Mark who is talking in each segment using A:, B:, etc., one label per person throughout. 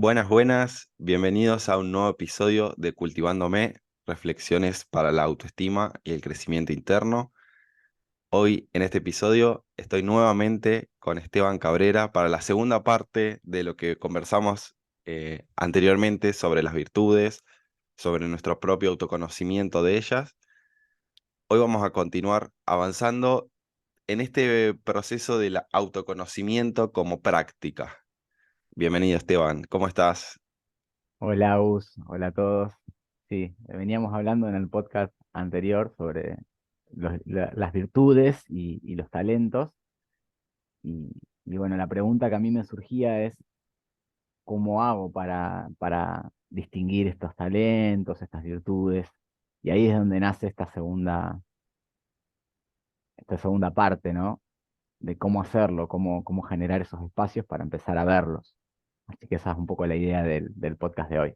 A: Buenas, buenas, bienvenidos a un nuevo episodio de Cultivándome, reflexiones para la autoestima y el crecimiento interno. Hoy en este episodio estoy nuevamente con Esteban Cabrera para la segunda parte de lo que conversamos anteriormente sobre las virtudes, sobre nuestro propio autoconocimiento de ellas. Hoy vamos a continuar avanzando en este proceso del autoconocimiento como práctica. Bienvenido, Esteban, ¿cómo estás?
B: Hola, hola a todos. Sí, veníamos hablando en el podcast anterior sobre las virtudes y los talentos. Y, y bueno, la pregunta que a mí me surgía es, ¿cómo hago para distinguir estos talentos, estas virtudes? Y ahí es donde nace esta segunda parte, ¿no? De cómo hacerlo, cómo generar esos espacios para empezar a verlos. Así que esa es un poco la idea del podcast de hoy.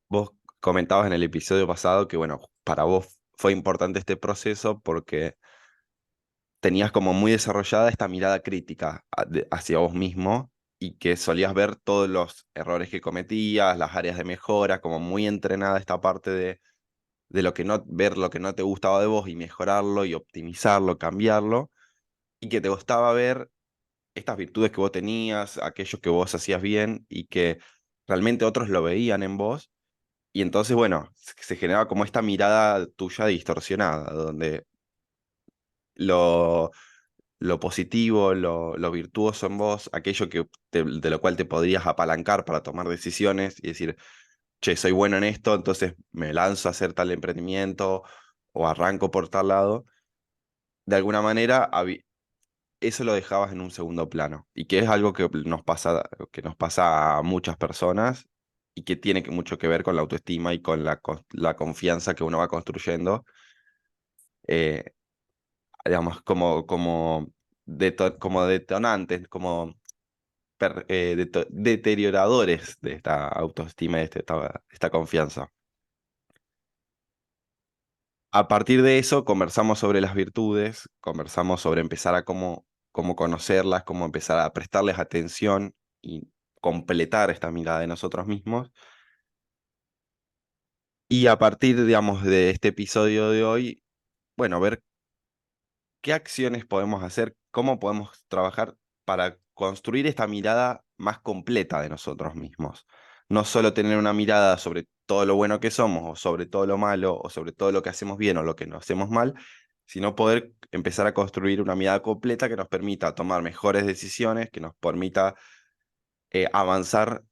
A: Vos comentabas en el episodio pasado que, bueno, para vos fue importante este proceso porque tenías como muy desarrollada esta mirada crítica hacia vos mismo y que solías ver todos los errores que cometías, las áreas de mejora, como muy entrenada esta parte de lo que no, ver lo que no te gustaba de vos y mejorarlo y optimizarlo, cambiarlo, y que te gustaba ver estas virtudes que vos tenías, aquellos que vos hacías bien y que realmente otros lo veían en vos. Y entonces, bueno, se generaba como esta mirada tuya distorsionada, donde lo, lo positivo, lo virtuoso en vos, aquello de lo cual te podrías apalancar para tomar decisiones y decir, che, soy bueno en esto, entonces me lanzo a hacer tal emprendimiento o arranco por tal lado, de alguna manera eso lo dejabas en un segundo plano. Y que es algo que nos pasa a muchas personas y que tiene mucho que ver con la autoestima y con la confianza que uno va construyendo, eh, digamos, como detonantes, como deterioradores de esta autoestima y de esta confianza. A partir de eso, conversamos sobre las virtudes, conversamos sobre empezar a cómo conocerlas, cómo empezar a prestarles atención y completar esta mirada de nosotros mismos. Y a partir, digamos, de este episodio de hoy, bueno, ver qué acciones podemos hacer, cómo podemos trabajar para construir esta mirada más completa de nosotros mismos. No solo tener una mirada sobre todo lo bueno que somos, o sobre todo lo malo, o sobre todo lo que hacemos bien o lo que no hacemos mal, sino poder empezar a construir una mirada completa que nos permita tomar mejores decisiones, que nos permita avanzar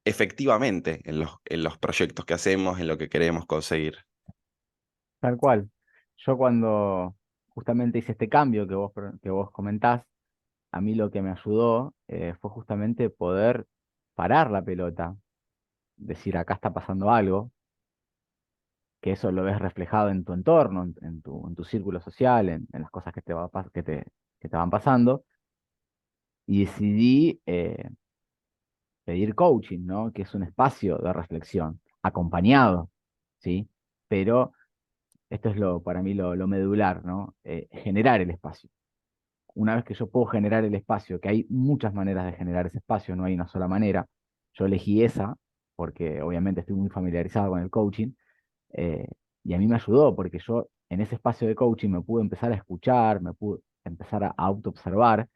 A: efectivamente en los proyectos que hacemos, en lo que queremos conseguir.
B: Tal cual. Yo cuando justamente hice este cambio que vos comentás, a mí lo que me ayudó fue justamente poder parar la pelota, decir acá está pasando algo, que eso lo ves reflejado en tu entorno, en tu círculo social, en las cosas que te van pasando, y decidí pedir coaching, ¿no? Que es un espacio de reflexión, acompañado, ¿sí? Pero esto es para mí lo medular, ¿no? Generar el espacio. Una vez que yo puedo generar el espacio, que hay muchas maneras de generar ese espacio, no hay una sola manera, yo elegí esa porque obviamente estoy muy familiarizado con el coaching, eh, y a mí me ayudó porque yo en ese espacio de coaching me pude empezar a escuchar, me pude empezar a autoobservar,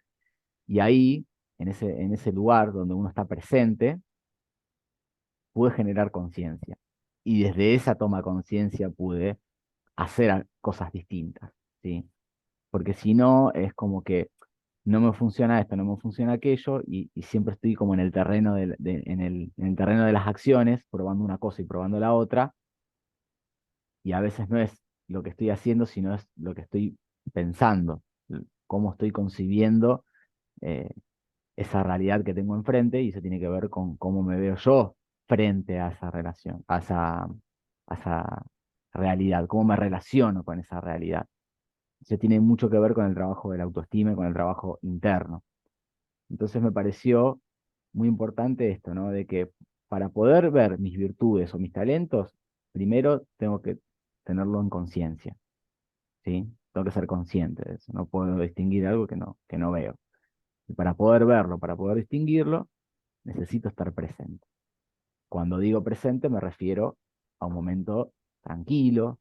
B: y ahí, en ese lugar donde uno está presente, pude generar conciencia. Y desde esa toma de conciencia pude hacer cosas distintas, ¿sí? Porque si no, es como que no me funciona esto, no me funciona aquello, y siempre estoy como en el terreno en el terreno de las acciones, probando una cosa y probando la otra, y a veces no es lo que estoy haciendo, sino es lo que estoy pensando, cómo estoy concibiendo eh, esa realidad que tengo enfrente, y eso tiene que ver con cómo me veo yo frente a esa relación, a esa realidad, cómo me relaciono con esa realidad. Eso tiene mucho que ver con el trabajo de la autoestima y con el trabajo interno. Entonces me pareció muy importante esto, ¿no? De que para poder ver mis virtudes o mis talentos, primero tengo que tenerlo en conciencia, ¿sí? Tengo que ser consciente de eso. No puedo distinguir algo que no veo. Y para poder verlo, para poder distinguirlo, necesito estar presente. Cuando digo presente me refiero a un momento tranquilo,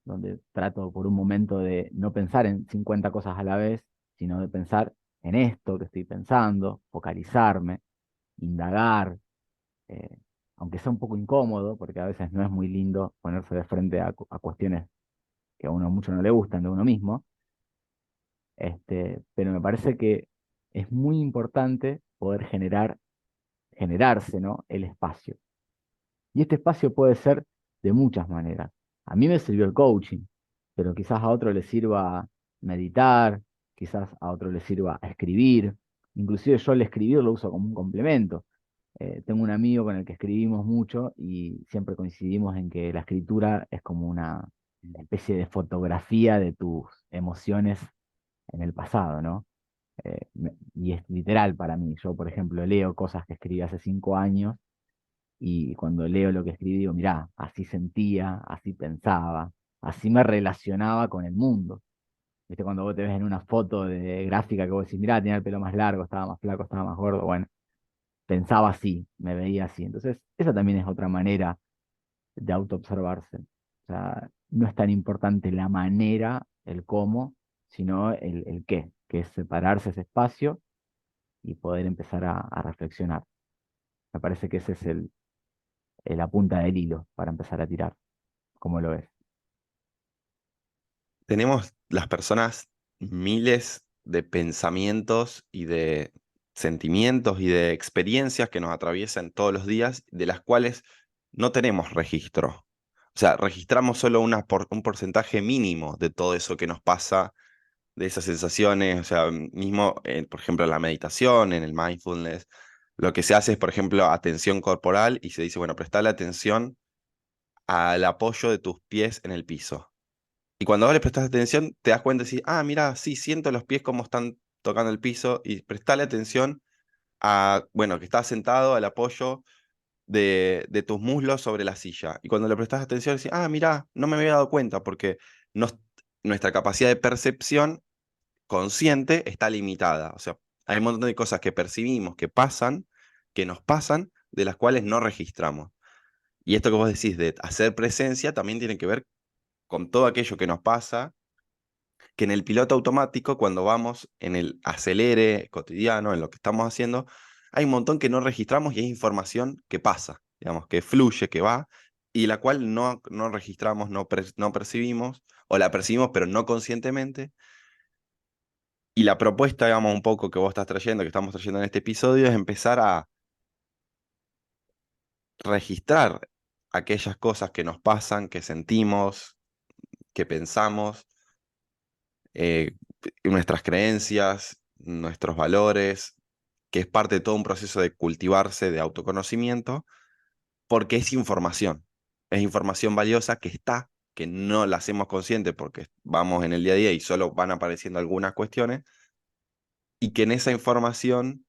B: donde trato por un momento de no pensar en 50 cosas a la vez, sino de pensar en esto que estoy pensando, focalizarme, indagar, eh, aunque sea un poco incómodo, porque a veces no es muy lindo ponerse de frente a cuestiones que a uno mucho no le gustan de uno mismo, pero me parece que es muy importante poder generarse, ¿no? El espacio. Y este espacio puede ser de muchas maneras. A mí me sirvió el coaching, pero quizás a otro le sirva meditar, quizás a otro le sirva escribir. Inclusive yo el escribir lo uso como un complemento. Tengo un amigo con el que escribimos mucho y siempre coincidimos en que la escritura es como una especie de fotografía de tus emociones en el pasado, ¿no? Y es literal para mí. Yo, por ejemplo, leo cosas que escribí hace 5 años y cuando leo lo que escribí digo, mirá, así sentía, así pensaba, así me relacionaba con el mundo. ¿Viste? Cuando vos te ves en una foto de gráfica que vos decís, mirá, tenía el pelo más largo, estaba más flaco, estaba más gordo, bueno, pensaba así, me veía así. Entonces, esa también es otra manera de autoobservarse. O sea, no es tan importante la manera, el cómo, sino el qué, que es separarse ese espacio y poder empezar a reflexionar. Me parece que ese es la punta del hilo para empezar a tirar. ¿Cómo lo ves?
A: Tenemos las personas miles de pensamientos y de sentimientos y de experiencias que nos atraviesan todos los días, de las cuales no tenemos registro. O sea, registramos solo un porcentaje mínimo de todo eso que nos pasa, de esas sensaciones. O sea, mismo, por ejemplo, en la meditación, en el mindfulness, lo que se hace es, por ejemplo, atención corporal y se dice, bueno, prestale atención al apoyo de tus pies en el piso. Y cuando vos le prestás atención, te das cuenta y decís, ah, mira, sí, siento los pies como están tocando el piso, y prestale atención a, bueno, que estás sentado al apoyo de tus muslos sobre la silla. Y cuando le prestás atención, decís, ah, mira, no me había dado cuenta, porque nos- nuestra capacidad de percepción consciente está limitada. O sea, hay un montón de cosas que percibimos, que pasan, que nos pasan, de las cuales no registramos. Y esto que vos decís de hacer presencia también tiene que ver con todo aquello que nos pasa, que en el piloto automático, cuando vamos en el acelere cotidiano, en lo que estamos haciendo, hay un montón que no registramos y hay información que pasa, digamos, que fluye, que va, y la cual no registramos, no percibimos, o la percibimos pero no conscientemente. Y la propuesta, digamos, un poco que vos estás trayendo, que estamos trayendo en este episodio, es empezar a registrar aquellas cosas que nos pasan, que sentimos, que pensamos, eh, nuestras creencias, nuestros valores, que es parte de todo un proceso de cultivarse, de autoconocimiento, porque es información valiosa que está, que no la hacemos consciente porque vamos en el día a día y solo van apareciendo algunas cuestiones, y que en esa información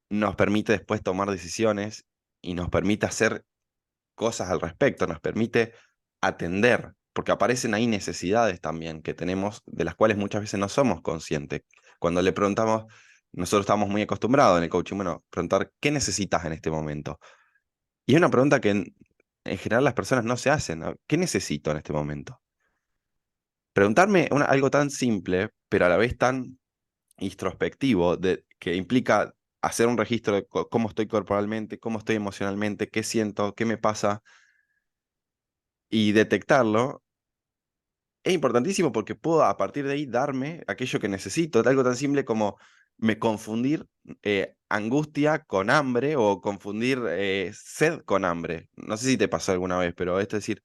A: nos permite después tomar decisiones y nos permite hacer cosas al respecto, nos permite atender, porque aparecen ahí necesidades también que tenemos, de las cuales muchas veces no somos conscientes. Cuando le preguntamos, nosotros estamos muy acostumbrados en el coaching, bueno, preguntar, ¿qué necesitas en este momento? Y es una pregunta que en general las personas no se hacen, ¿no? ¿Qué necesito en este momento? Preguntarme algo tan simple, pero a la vez tan introspectivo, que implica hacer un registro de cómo estoy corporalmente, cómo estoy emocionalmente, qué siento, qué me pasa, y detectarlo, es importantísimo porque puedo a partir de ahí darme aquello que necesito. Algo tan simple como me confundir angustia con hambre, o confundir sed con hambre. No sé si te pasó alguna vez, pero es decir,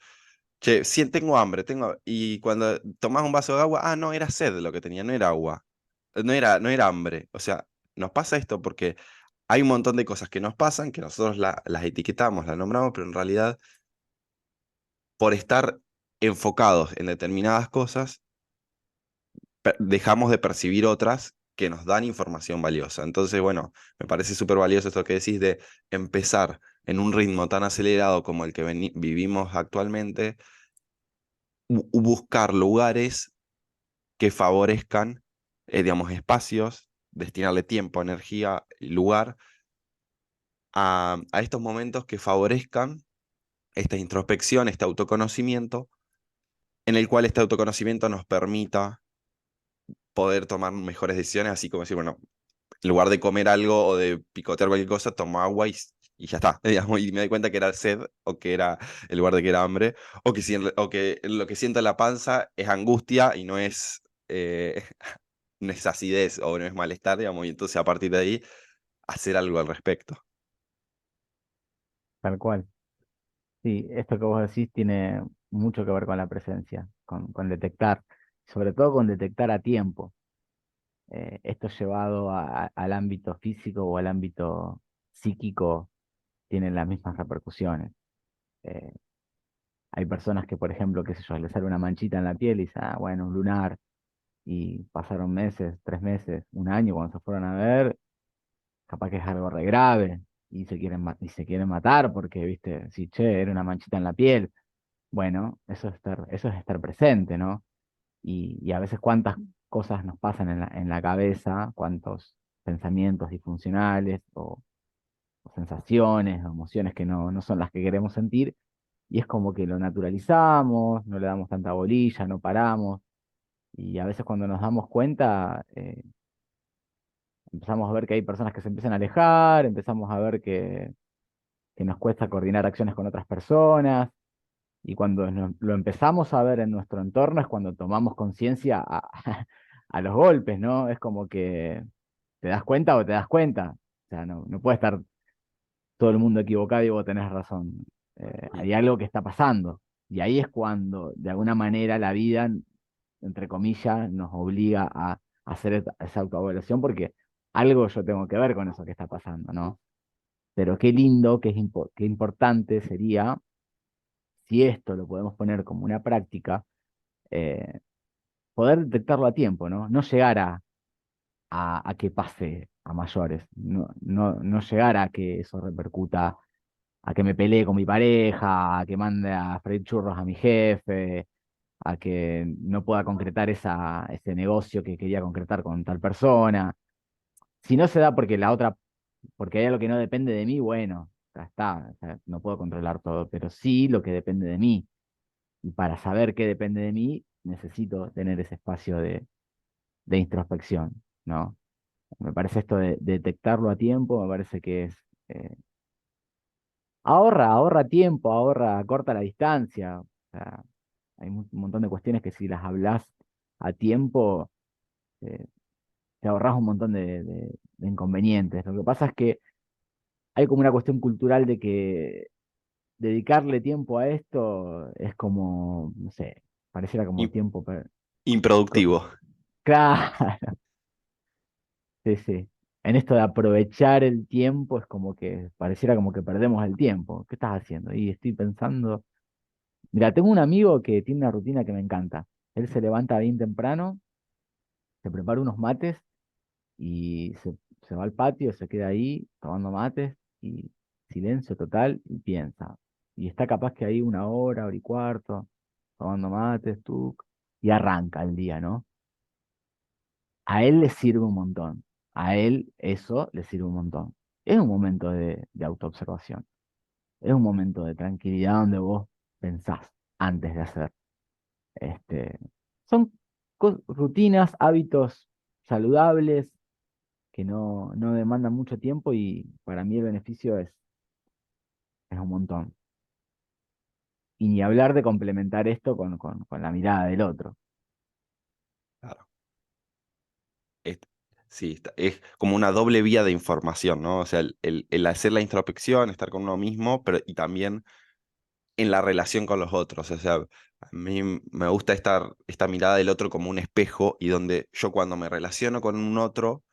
A: che, sí, tengo hambre, y cuando tomás un vaso de agua, ah, no, era sed lo que tenía, no era agua, no era hambre. O sea, nos pasa esto porque hay un montón de cosas que nos pasan, que nosotros las etiquetamos, las nombramos, pero en realidad, por estar enfocados en determinadas cosas, dejamos de percibir otras que nos dan información valiosa. Entonces, bueno, me parece súper valioso esto que decís de empezar en un ritmo tan acelerado como el que vivimos actualmente, buscar lugares que favorezcan, digamos, espacios, destinarle tiempo, energía y lugar a estos momentos que favorezcan esta introspección, este autoconocimiento, en el cual este autoconocimiento nos permita poder tomar mejores decisiones, así como decir, bueno, en lugar de comer algo o de picotear cualquier cosa, tomo agua y ya está, digamos, y me doy cuenta que era sed o que era, en lugar de que era hambre, o que, o que lo que siento en la panza es angustia y no es, no es acidez o no es malestar, digamos, y entonces a partir de ahí hacer algo al respecto.
B: Tal cual. Sí, esto que vos decís tiene mucho que ver con la presencia, con detectar, sobre todo con detectar a tiempo. Esto llevado al ámbito físico o al ámbito psíquico tiene las mismas repercusiones. Eh, Hay personas que, por ejemplo, qué sé yo, les sale una manchita en la piel y dicen, ah, bueno, un lunar, y pasaron meses, 3 meses, un año, cuando se fueron a ver, capaz que es algo re grave, y se quieren matar porque, viste, si, che, era una manchita en la piel. Bueno, eso es estar presente, ¿no? Y a veces cuántas cosas nos pasan en la cabeza, cuántos pensamientos disfuncionales o sensaciones o emociones que no son las que queremos sentir, y es como que lo naturalizamos, no le damos tanta bolilla, no paramos, y a veces cuando nos damos cuenta, empezamos a ver que hay personas que se empiezan a alejar, empezamos a ver que nos cuesta coordinar acciones con otras personas. Y cuando lo empezamos a ver en nuestro entorno es cuando tomamos conciencia a los golpes, ¿no? Es como que te das cuenta o te das cuenta. O sea, no puede estar todo el mundo equivocado y vos tenés razón.
A: Mm.
B: Hay algo que está pasando. Y ahí es cuando, de alguna manera, la vida, entre comillas, nos obliga a hacer esa autoevaluación porque algo yo tengo que ver con eso que está pasando, ¿no? Pero qué lindo, qué importante sería si esto lo podemos poner como una práctica, eh, poder detectarlo a tiempo, ¿no? No llegar a que pase a mayores, no llegar a que eso repercuta, a que me pelee con mi pareja, a que mande a freír churros a mi jefe, a que no pueda concretar ese negocio que quería concretar con tal persona. Si no se da porque hay algo que no depende de mí, bueno, ya está, o sea, no puedo controlar todo, pero sí lo que depende de mí. Y para saber qué depende de mí, necesito tener ese espacio de introspección, ¿no? Me parece esto de detectarlo a tiempo, me parece que es, ahorra tiempo, corta la distancia. O sea, hay un montón de cuestiones que si las hablas a tiempo, eh, te ahorras un montón de inconvenientes. Lo que pasa es que hay como una cuestión cultural de que dedicarle tiempo a esto es como, no sé, pareciera como
A: Im-
B: tiempo.
A: Improductivo.
B: Claro, sí, sí. En esto de aprovechar el tiempo es como que pareciera como que perdemos el tiempo. ¿Qué estás haciendo? Y estoy pensando, mira, tengo un amigo que tiene una rutina que me encanta. Él se levanta bien temprano, se prepara unos mates y se va al patio, se queda ahí tomando mates y silencio total y piensa. Y está capaz que ahí una hora y cuarto, tomando mates, tú, y arranca el día, ¿no? A él le sirve un montón. A él eso le sirve un montón. Es un momento de autoobservación. Es un momento de tranquilidad donde vos pensás antes de hacer. Este, son rutinas, hábitos saludables que no demandan mucho tiempo y para mí el beneficio es un montón. Y ni hablar de complementar esto con la mirada del otro.
A: Claro. Es- sí, es como una doble vía de información, ¿no? O sea, el hacer la introspección, estar con uno mismo, pero y también en la relación con los otros. O sea, a mí me gusta esta mirada del otro como un espejo y donde yo cuando me relaciono con un otro,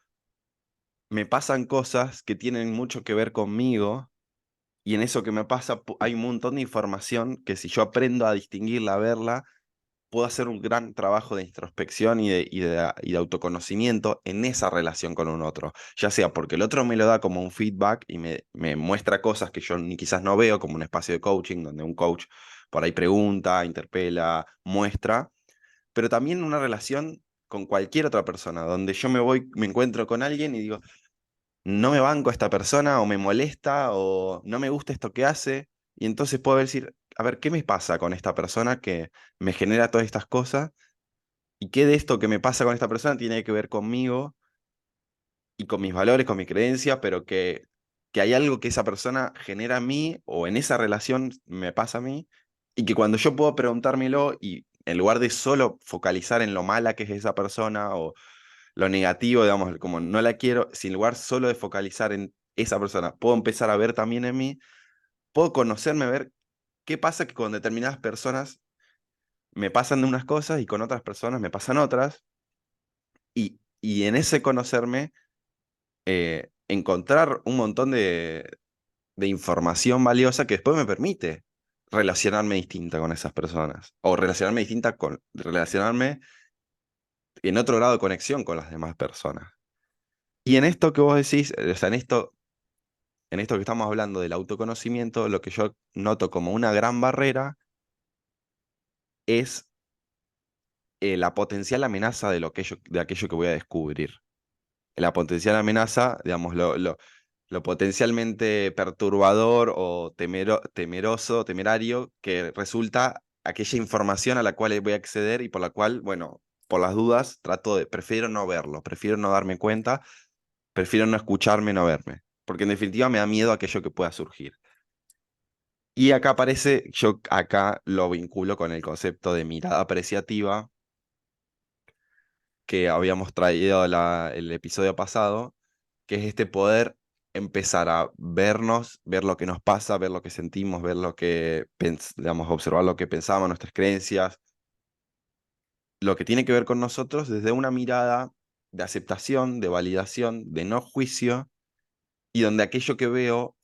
A: me pasan cosas que tienen mucho que ver conmigo y en eso que me pasa hay un montón de información que si yo aprendo a distinguirla, a verla, puedo hacer un gran trabajo de introspección y de autoconocimiento en esa relación con un otro, ya sea porque el otro me lo da como un feedback y me muestra cosas que yo ni quizás no veo, como un espacio de coaching donde un coach por ahí pregunta, interpela, muestra, pero también una relación con cualquier otra persona, donde yo me encuentro con alguien y digo, no me banco a esta persona o me molesta o no me gusta esto que hace. Y entonces puedo decir, a ver, ¿qué me pasa con esta persona que me genera todas estas cosas? ¿Y qué de esto que me pasa con esta persona tiene que ver conmigo y con mis valores, con mis creencias, pero que hay algo que esa persona genera a mí o en esa relación me pasa a mí? Y que cuando yo puedo preguntármelo y en lugar de solo focalizar en lo mala que es esa persona o lo negativo, digamos, como no la quiero, sin lugar solo de focalizar en esa persona, puedo empezar a ver también en mí, puedo conocerme, ver qué pasa que con determinadas personas me pasan de unas cosas y con otras personas me pasan otras, y en ese conocerme, encontrar un montón de información valiosa que después me permite relacionarme distinta con esas personas, o relacionarme en otro grado de conexión con las demás personas. Y en esto que vos decís, o sea, en esto que estamos hablando del autoconocimiento, lo que yo noto como una gran barrera es la potencial amenaza de aquello que voy a descubrir. La potencial amenaza, digamos, lo potencialmente perturbador o temeroso, temerario, que resulta aquella información a la cual voy a acceder y por la cual, bueno, por las dudas, prefiero no verlo, prefiero no darme cuenta, prefiero no escucharme, no verme, porque en definitiva me da miedo aquello que pueda surgir. Y acá aparece, yo acá lo vinculo con el concepto de mirada apreciativa que habíamos traído el episodio pasado, que es este poder empezar a vernos, ver lo que nos pasa, ver lo que sentimos, ver lo que, digamos, observar lo que pensamos, nuestras creencias, lo que tiene que ver con nosotros desde una mirada de aceptación, de validación, de no juicio, y donde aquello que veo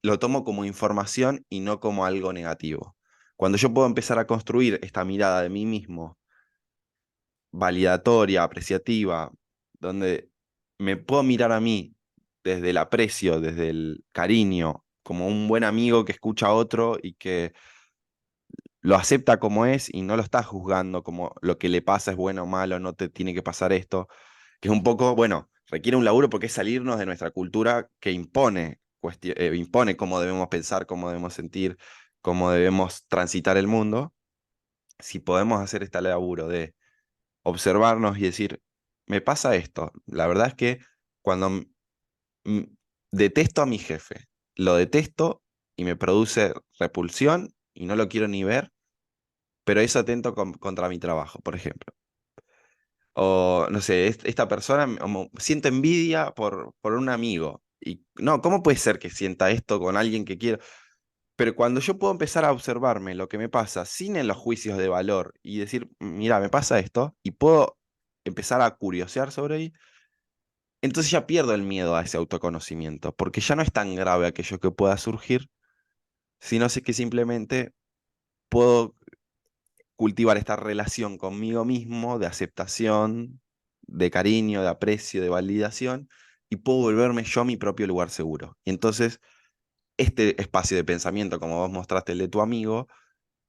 A: lo tomo como información y no como algo negativo. Cuando yo puedo empezar a construir esta mirada de mí mismo, validatoria, apreciativa, donde me puedo mirar a mí desde el aprecio, desde el cariño, como un buen amigo que escucha a otro y que lo acepta como es y no lo está juzgando como lo que le pasa es bueno o malo, no te tiene que pasar esto, que es un poco, bueno, requiere un laburo porque es salirnos de nuestra cultura que impone cómo debemos pensar, cómo debemos sentir, cómo debemos transitar el mundo. Si podemos hacer este laburo de observarnos y decir, me pasa esto. La verdad es que cuando mm, detesto a mi jefe, lo detesto y me produce repulsión y no lo quiero ni ver, pero eso atento contra mi trabajo, por ejemplo. O, no sé, esta persona, como, siento envidia por un amigo. Y no, ¿cómo puede ser que sienta esto con alguien que quiero? Pero cuando yo puedo empezar a observarme lo que me pasa sin en los juicios de valor y decir, mira, me pasa esto, y puedo empezar a curiosear sobre ahí, entonces ya pierdo el miedo a ese autoconocimiento, porque ya no es tan grave aquello que pueda surgir, sino sé que simplemente puedo cultivar esta relación conmigo mismo de aceptación, de cariño, de aprecio, de validación, y puedo volverme yo mi propio lugar seguro. Y entonces, este espacio de pensamiento, como vos mostraste el de tu amigo,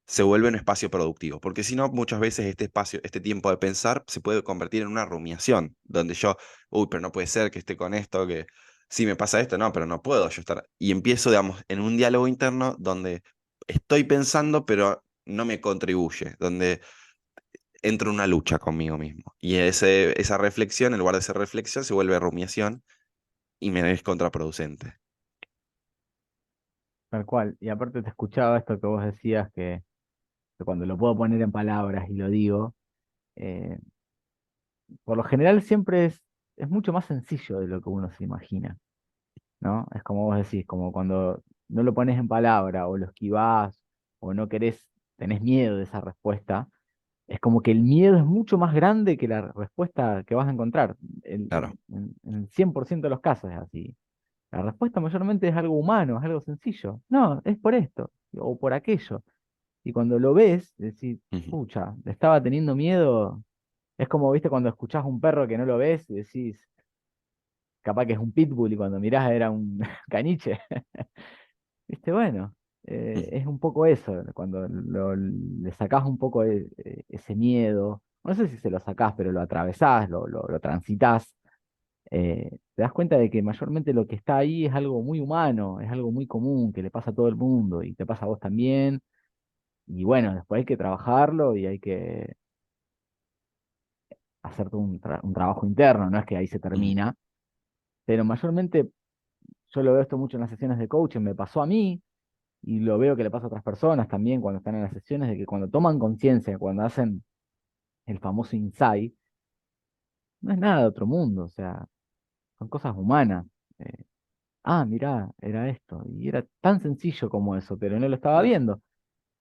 A: se vuelve un espacio productivo, porque si no, muchas veces este espacio, este tiempo de pensar se puede convertir en una rumiación, donde yo, uy, pero no puede ser que esté con esto, que sí me pasa esto, no, pero no puedo yo estar. Y empiezo, digamos, en un diálogo interno donde estoy pensando, pero no me contribuye, donde entro en una lucha conmigo mismo. Y esa reflexión, en lugar de ser reflexión, se vuelve rumiación y me es contraproducente.
B: Tal cual. Y aparte te escuchaba esto que vos decías que cuando lo puedo poner en palabras y lo digo, eh, por lo general siempre es mucho más sencillo de lo que uno se imagina, ¿no? Es como vos decís, como cuando no lo pones en palabra o lo esquivás o no querés, tenés miedo de esa respuesta, es como que el miedo es mucho más grande que la respuesta que vas a encontrar.
A: Claro.
B: En el 100% de los casos es así. La respuesta mayormente es algo humano, es algo sencillo. No, es por esto o por aquello. Y cuando lo ves, decís,
A: Ujú.
B: pucha, le estaba teniendo miedo. Es como, viste, cuando escuchás un perro que no lo ves y decís, capaz que es un pitbull y cuando mirás era un caniche. Viste, bueno,
A: Ujú.
B: es un poco eso, cuando le sacás un poco ese miedo. No sé si se lo sacás, pero lo atravesás, lo transitas. te das cuenta de que mayormente lo que está ahí es algo muy humano, es algo muy común, que le pasa a todo el mundo y te pasa a vos también. Y bueno, después hay que trabajarlo y hay que hacer todo un trabajo interno, no es que ahí se
A: Ujú,
B: termina, pero mayormente yo lo veo esto mucho en las sesiones de coaching, me pasó a mí y lo veo que le pasa a otras personas también cuando están en las sesiones, de que cuando toman conciencia, cuando hacen el famoso insight, no es nada de otro mundo, o sea, son cosas humanas. Eh, mirá, era esto, y era tan sencillo como eso, pero no lo estaba
A: claro.
B: viendo.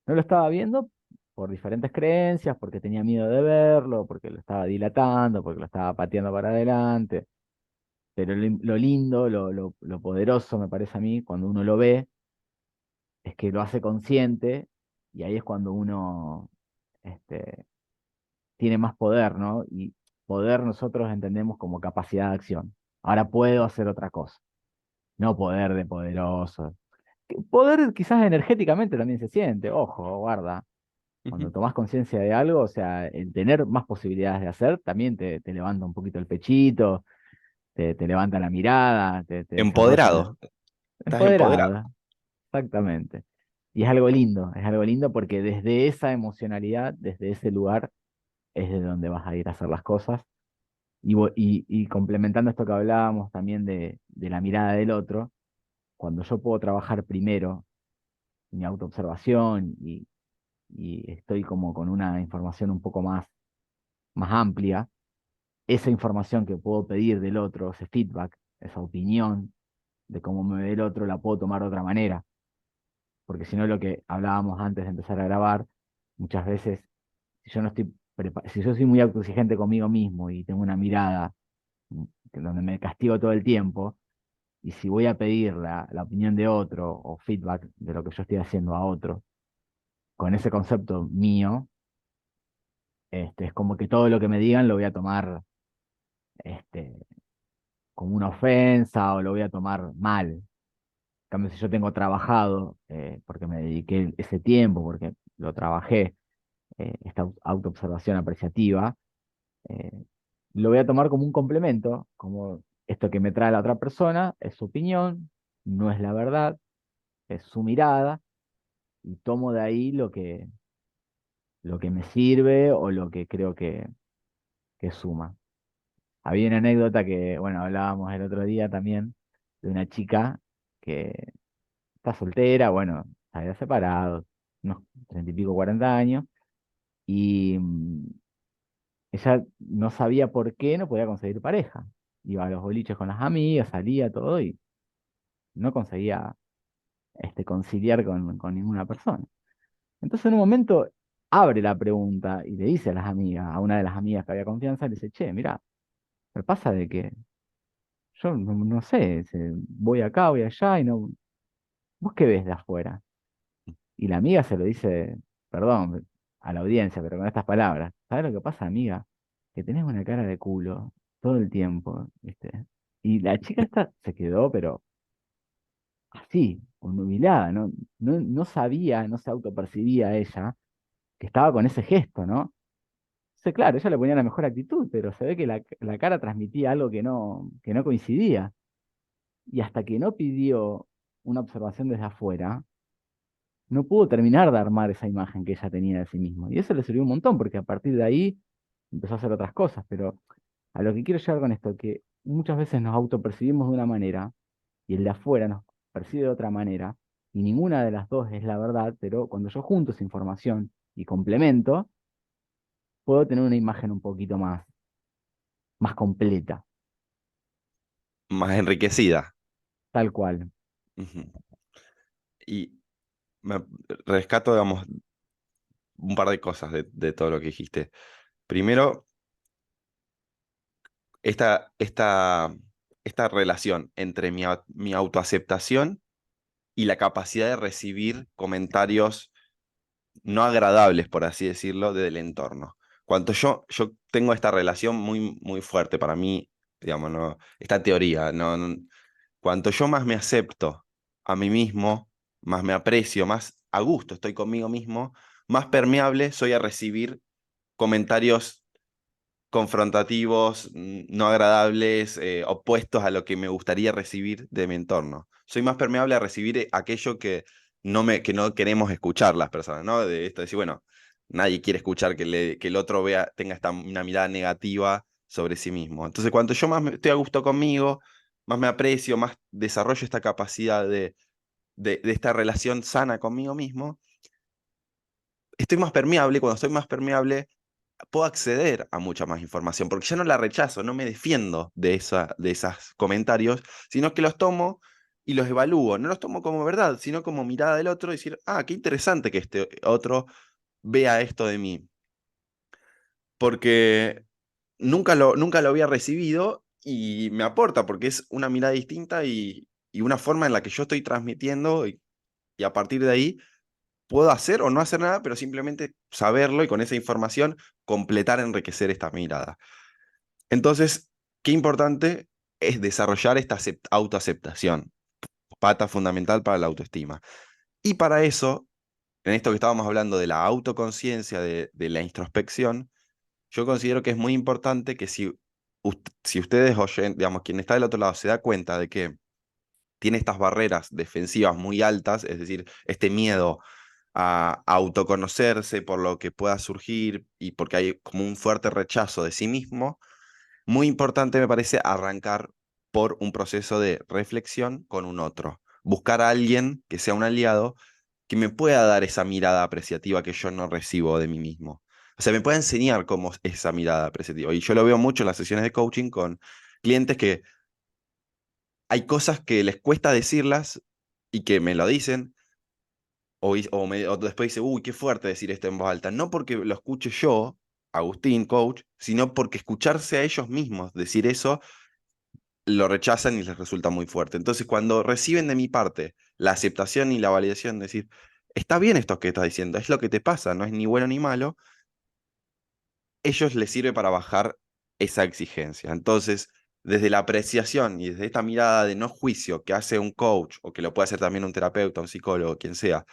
B: No lo estaba viendo por diferentes creencias, porque tenía miedo de verlo, porque lo estaba dilatando, porque lo estaba pateando para adelante. Pero lo lindo, lo poderoso, me parece a mí, cuando uno lo ve, es que lo hace consciente y ahí es cuando uno este, tiene más poder, ¿no? Y poder nosotros entendemos como capacidad de acción. Ahora puedo hacer otra cosa, no poder de poderoso. Poder quizás energéticamente también se siente, ojo, guarda. Cuando
A: Ujú.
B: tomás conciencia de algo, o sea, el tener más posibilidades de hacer también te levanta un poquito el pechito, te levanta la mirada, te desarrolla.
A: Empoderado, estás empoderado.
B: Empoderada, exactamente. Y es algo lindo porque desde esa emocionalidad, desde ese lugar, es de donde vas a ir a hacer las cosas. Y complementando esto que hablábamos también de la mirada del otro, cuando yo puedo trabajar primero mi autoobservación y estoy como con una información un poco más amplia, esa información que puedo pedir del otro, ese feedback, esa opinión de cómo me ve el otro, la puedo tomar de otra manera. Porque si no, lo que hablábamos antes de empezar a grabar, muchas veces, si yo no estoy si yo soy muy autoexigente conmigo mismo y tengo una mirada donde me castigo todo el tiempo, y si voy a pedir la opinión de otro o feedback de lo que yo estoy haciendo a otro, con ese concepto mío, es como que todo lo que me digan lo voy a tomar este, como una ofensa o lo voy a tomar mal. En cambio, si yo tengo trabajado, porque me dediqué ese tiempo, porque lo trabajé, esta autoobservación apreciativa, eh, lo voy a tomar como un complemento, como esto que me trae la otra persona, es su opinión, no es la verdad, es su mirada, y tomo de ahí lo que me sirve o lo que creo que suma. Había una anécdota que, bueno, hablábamos el otro día también, de una chica que está soltera, bueno, se había separado, unos 30 y pico, 40 años, y ella no sabía por qué no podía conseguir pareja. Iba a los boliches con las amigas, salía todo y no conseguía conciliar con ninguna persona. Entonces en un momento abre la pregunta y le dice a las amigas, a una de las amigas que había confianza, le dice, che, mira, me pasa de que yo no sé, voy acá, voy allá y no, ¿vos qué ves de afuera? Y la amiga se lo dice, perdón, a la audiencia, pero con estas palabras. ¿Sabes lo que pasa, amiga? Que tenés una cara de culo todo el tiempo, ¿viste? Y la chica esta se quedó, pero así, obnubilada, ¿no? No sabía, no se autopercibía ella que estaba con ese gesto, ¿no? Entonces, claro, ella le ponía la mejor actitud, pero se ve que la cara transmitía algo que no coincidía. Y hasta que no pidió una observación desde afuera, no pudo terminar de armar esa imagen que ella tenía de sí mismo. Y eso le sirvió un montón, porque a partir de ahí empezó a hacer otras cosas. Pero a lo que quiero llegar con esto, que muchas veces nos autopercibimos de una manera y el de afuera nos percibe de otra manera, y ninguna de las dos es la verdad, pero cuando yo junto esa información y complemento, puedo tener una imagen un poquito más completa,
A: Más enriquecida.
B: tal cual.
A: Ujú. Y me rescato, digamos, un par de cosas de todo lo que dijiste. Primero, esta, esta, esta relación entre mi autoaceptación y la capacidad de recibir comentarios no agradables, por así decirlo, del entorno. Cuanto yo tengo esta relación muy, muy fuerte para mí, digamos, ¿no? Esta teoría, cuanto yo más me acepto a mí mismo, más me aprecio, más a gusto estoy conmigo mismo, más permeable soy a recibir comentarios confrontativos, no agradables, opuestos a lo que me gustaría recibir de mi entorno. Soy más permeable a recibir aquello que no queremos escuchar las personas, ¿no? De esto, de decir, bueno, nadie quiere escuchar que el otro tenga una mirada negativa sobre sí mismo. Entonces, cuanto yo estoy a gusto conmigo, más me aprecio, más desarrollo esta capacidad de esta relación sana conmigo mismo, estoy más permeable. Cuando estoy más permeable, puedo acceder a mucha más información, porque ya no la rechazo, no me defiendo de esos comentarios, sino que los tomo y los evalúo. No los tomo como verdad, sino como mirada del otro y decir, ah, qué interesante que este otro vea esto de mí, porque nunca lo había recibido y me aporta, porque es una mirada distinta y una forma en la que yo estoy transmitiendo y a partir de ahí puedo hacer o no hacer nada, pero simplemente saberlo y con esa información completar, enriquecer esta mirada. Entonces, qué importante es desarrollar esta autoaceptación, pata fundamental para la autoestima. Y para eso, en esto que estábamos hablando de la autoconciencia, de la introspección, yo considero que es muy importante que si ustedes oyen, digamos, quien está del otro lado se da cuenta de que tiene estas barreras defensivas muy altas, es decir, este miedo a autoconocerse por lo que pueda surgir y porque hay como un fuerte rechazo de sí mismo, muy importante me parece arrancar por un proceso de reflexión con un otro. Buscar a alguien que sea un aliado que me pueda dar esa mirada apreciativa que yo no recibo de mí mismo. O sea, me pueda enseñar cómo es esa mirada apreciativa. Y yo lo veo mucho en las sesiones de coaching con clientes que hay cosas que les cuesta decirlas y que me lo dicen, o después dice, uy, qué fuerte decir esto en voz alta. No porque lo escuche yo, Agustín, coach, sino porque escucharse a ellos mismos decir eso lo rechazan y les resulta muy fuerte. Entonces, cuando reciben de mi parte la aceptación y la validación, de decir, está bien esto que estás diciendo, es lo que te pasa, no es ni bueno ni malo, ellos les sirve para bajar esa exigencia. Entonces, desde la apreciación y desde esta mirada de no juicio que hace un coach, o que lo puede hacer también un terapeuta, un psicólogo, quien sea,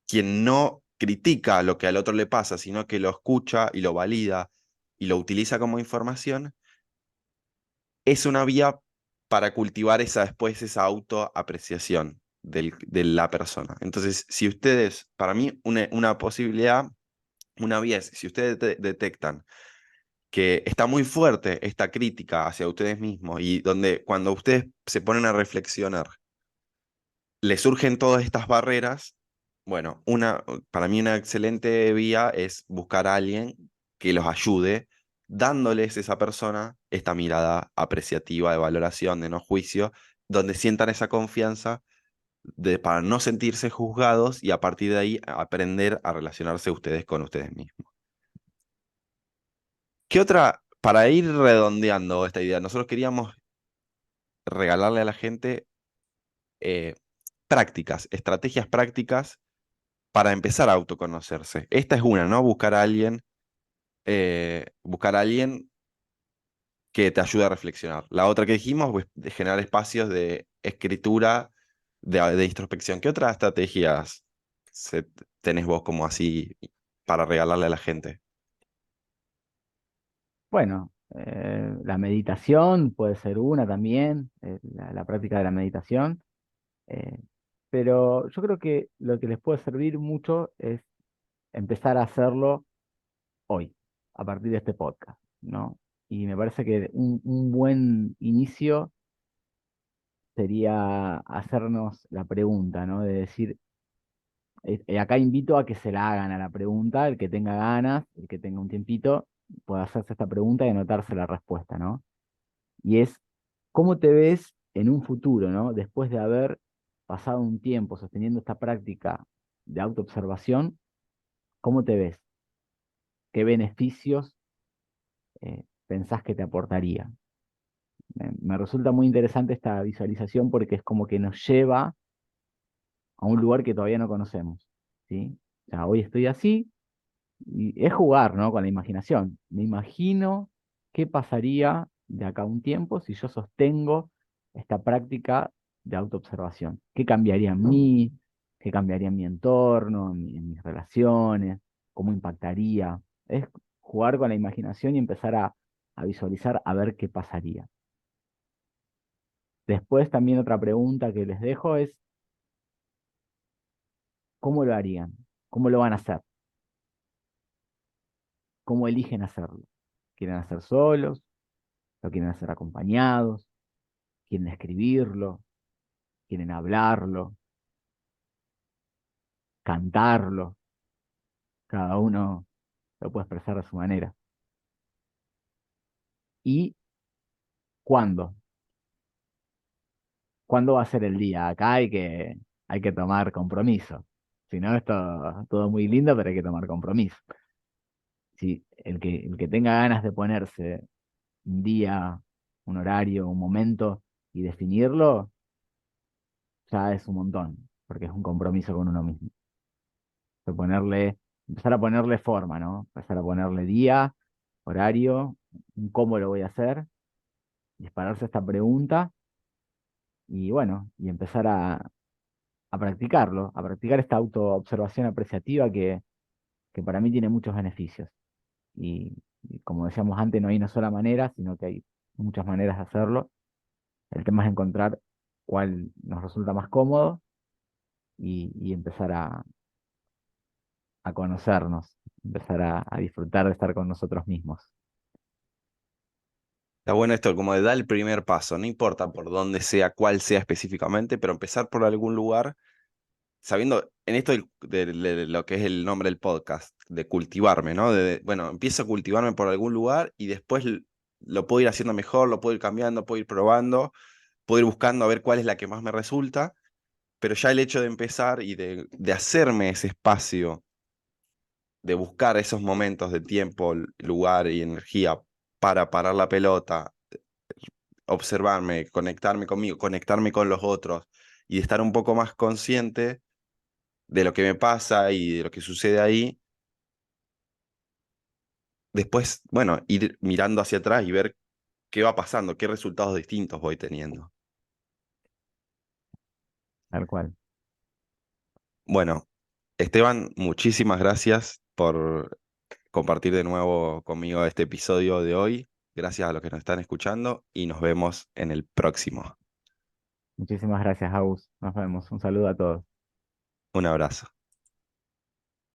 A: quien no critica lo que al otro le pasa, sino que lo escucha y lo valida y lo utiliza como información, es una vía para cultivar después esa autoapreciación de la persona. Entonces, si ustedes, para mí, una posibilidad, una vía es, si ustedes detectan que está muy fuerte esta crítica hacia ustedes mismos y donde cuando ustedes se ponen a reflexionar, les surgen todas estas barreras, bueno, para mí una excelente vía es buscar a alguien que los ayude, dándoles a esa persona esta mirada apreciativa de valoración, de no juicio, donde sientan esa confianza para no sentirse juzgados y a partir de ahí aprender a relacionarse ustedes con ustedes mismos. ¿Qué otra, para ir redondeando esta idea, nosotros queríamos regalarle a la gente eh, prácticas, estrategias prácticas para empezar a autoconocerse? Esta es una, ¿no? Buscar a alguien que te ayude a reflexionar. La otra que dijimos, pues, de generar espacios de escritura, de introspección. ¿Qué otras estrategias tenés vos como así para regalarle a la gente?
B: Bueno, la meditación puede ser una también, la práctica de la meditación, eh, pero yo creo que lo que les puede servir mucho es empezar a hacerlo hoy, a partir de este podcast, ¿no? Y me parece que un buen inicio sería hacernos la pregunta, ¿no? De decir, acá invito a que se la hagan a la pregunta, el que tenga ganas, el que tenga un tiempito, puede hacerse esta pregunta y anotarse la respuesta, ¿no? Y es, ¿cómo te ves en un futuro, ¿no? Después de haber pasado un tiempo sosteniendo esta práctica de autoobservación, ¿cómo te ves? ¿Qué beneficios pensás que te aportaría? Me resulta muy interesante esta visualización porque es como que nos lleva a un lugar que todavía no conocemos, ¿sí? O sea, hoy estoy así y es jugar, ¿no? Con la imaginación. Me imagino qué pasaría de acá a un tiempo si yo sostengo esta práctica de autoobservación. ¿Qué cambiaría en mí? ¿Qué cambiaría en mi entorno, en mis relaciones? ¿Cómo impactaría? Es jugar con la imaginación y empezar a visualizar a ver qué pasaría. Después también otra pregunta que les dejo es, ¿cómo lo harían? ¿Cómo lo van a hacer? ¿Cómo eligen hacerlo? ¿Quieren hacer solos? ¿Lo quieren hacer acompañados? ¿Quieren escribirlo? ¿Quieren hablarlo? ¿Cantarlo? Cada uno lo puede expresar a su manera. ¿Y cuándo? ¿Cuándo va a ser el día? Acá hay que tomar compromiso. Si no, es todo muy lindo, pero hay que tomar compromiso. Si el que tenga ganas de ponerse un día, un horario, un momento y definirlo, ya es un montón, porque es un compromiso con uno mismo. De ponerle, empezar a ponerle forma, ¿no? Empezar a ponerle día, horario, un cómo lo voy a hacer, dispararse esta pregunta y bueno, y empezar a practicarlo, a practicar esta autoobservación apreciativa que para mí tiene muchos beneficios. Y como decíamos antes, no hay una sola manera, sino que hay muchas maneras de hacerlo. El tema es encontrar cuál nos resulta más cómodo y empezar a conocernos, empezar a disfrutar de estar con nosotros mismos.
A: Está bueno esto, como de dar el primer paso, no importa por dónde sea, cuál sea específicamente, pero empezar por algún lugar, sabiendo en esto de lo que es el nombre del podcast, de cultivarme, ¿no? Bueno, empiezo a cultivarme por algún lugar y después lo puedo ir haciendo mejor, lo puedo ir cambiando, puedo ir probando, puedo ir buscando a ver cuál es la que más me resulta, pero ya el hecho de empezar y de hacerme ese espacio, de buscar esos momentos de tiempo, lugar y energía para parar la pelota, observarme, conectarme conmigo, conectarme con los otros y de estar un poco más consciente de lo que me pasa y de lo que sucede ahí, después, bueno, ir mirando hacia atrás y ver qué va pasando, qué resultados distintos voy teniendo.
B: Tal cual.
A: Bueno, Esteban, muchísimas gracias por compartir de nuevo conmigo este episodio de hoy. Gracias a los que nos están escuchando y nos vemos en el próximo.
B: Muchísimas gracias, Agus. Nos vemos. Un saludo a todos.
A: Un abrazo.